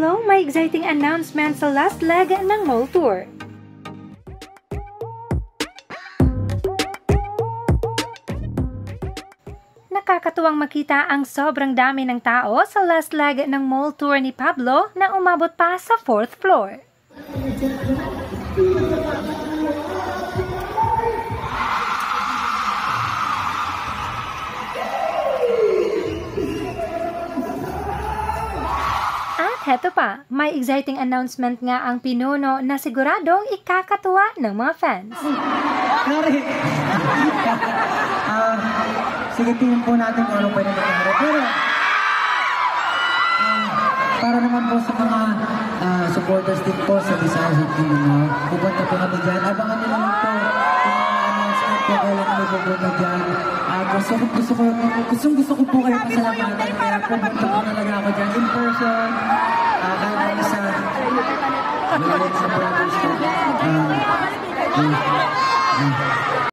Pablo may exciting announcement sa last leg ng mall tour. Nakakatuwang makita ang sobrang dami ng tao sa last leg ng mall tour ni Pablo na umabot pa sa 4th floor. Heto pa, may exciting announcement nga ang pinuno na siguradong ikakatuwa ng mga fans. Sige, tingin po natin kung ano pwede nangyari. Pero, para naman po sa mga supporters din po sa Visayas Team, pupunta po kami dyan. Abangan nyo naman po yung mga announcement po kailan kami pupunta dyan. Gusto ko po kayo pasalamatan. Kaya pupunta po talaga ako dyan in person. Kahit kami sa Brothers.